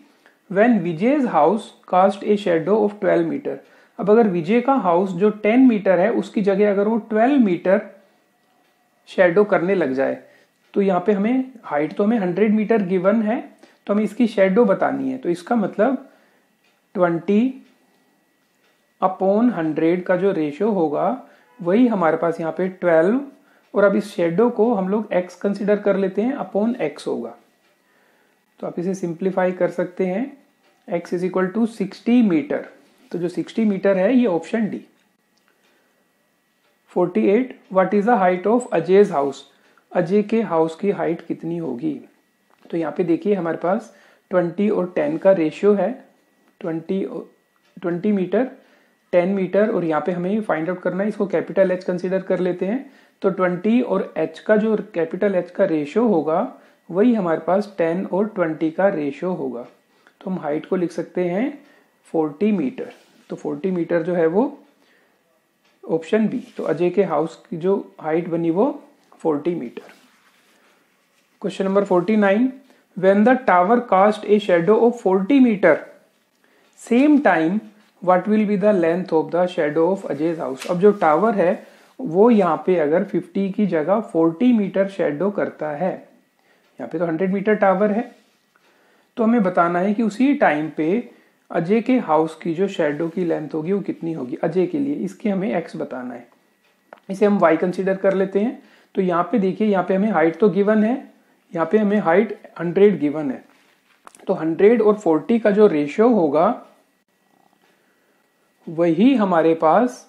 S1: when Vijay's house cast a shadow of 12 metre. अब अगर विजय का हाउस जो 10 मीटर है उसकी जगह अगर वो 12 मीटर शेडो करने लग जाए, तो यहाँ पे हमें हाइट तो हमें 100 मीटर गिवन है, तो हमें इसकी शेडो बतानी है। तो इसका मतलब 20/100 का जो रेशियो होगा वही हमारे पास यहाँ पे 12, और अब इस शेडो को हम लोग x कंसिडर कर लेते हैं, अपॉन x होगा। तो आप इसे सिंप्लीफाई कर सकते हैं, x = 60 मीटर। तो जो 60 मीटर है ये option D. 48, what is the height of Ajay's house. Ajay के हाउस की हाइट कितनी होगी? तो यहाँ पे देखिए हमारे पास 20 और 10 का रेशियो है, 20 मीटर 10 मीटर, और यहाँ पे हमें फाइंड आउट करना है, इसको कैपिटल H कंसीडर कर लेते हैं। तो 20 और H का जो कैपिटल H का रेशियो होगा वही हमारे पास 10 और 20 का रेशियो होगा। तो हम हाइट को लिख सकते हैं 40 मीटर। तो 40 मीटर जो है वो ऑप्शन बी। तो अजय के हाउस की जो हाइट बनी वो 40 metre. Question number 49, when the tower cast a shadow of 40 metre same time what will be the length of the shadow of Ajay's house. अब जो टावर है वो यहाँ पे अगर 50 की जगह 40 मीटर शेडो करता है, यहाँ पे तो 100 मीटर टावर है, तो हमें बताना है कि उसी टाइम पे अजय के हाउस की जो शेडो की लेंथ होगी वो कितनी होगी अजय के लिए। इसकी हमें x बताना है, इसे हम y कंसीडर कर लेते हैं। तो यहाँ पे देखिए यहाँ पे हमें हाइट तो गिवन है, यहाँ पे हमें हाइट 100 गिवन है। तो 100 और 40 का जो रेशियो होगा वही हमारे पास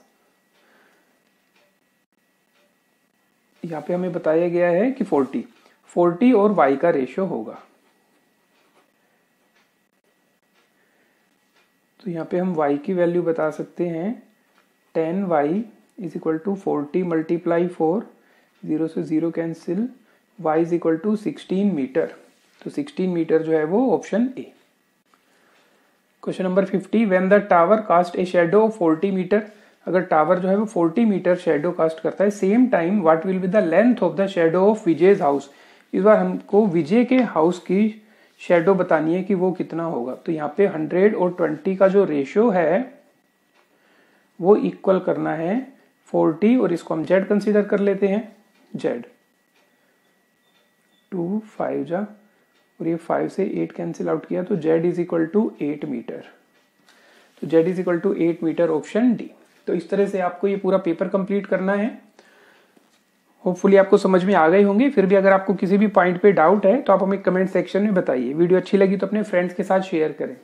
S1: यहाँ पे हमें बताया गया है कि 40 और y का रेशियो होगा। तो यहाँ पे हम y की वैल्यू बता सकते हैं 10y is equal to 40 multiply 4, 0 से 0 cancel, y is equal to 16 metre. तो 16 मीटर जो है वो option A. Question number 50, when the tower cast a shadow of 40 metre, अगर टावर जो है वो 40 मीटर शेडो कास्ट करता है, same time what will be the length of the shadow of Vijay's house. इस बार हमको विजय के हाउस की शेडो बतानी है कि वो कितना होगा। तो यहाँ पे 100 और 20 का जो रेशियो है वो इक्वल करना है 40, और इसको हम z कंसीडर कर लेते हैं। z 2 5 जा, और ये 5 से 8 कैंसिल आउट किया तो z is equal to 8 metre. तो z is equal to 8 metre, option D. तो इस तरह से आपको ये पूरा पेपर कंप्लीट करना है। होपफुली आपको समझ में आ गए होंगे। फिर भी अगर आपको किसी भी पॉइंट पे डाउट है तो आप हमें कमेंट सेक्शन में बताइए। वीडियो अच्छी लगी तो अपने फ्रेंड्स के साथ शेयर करें।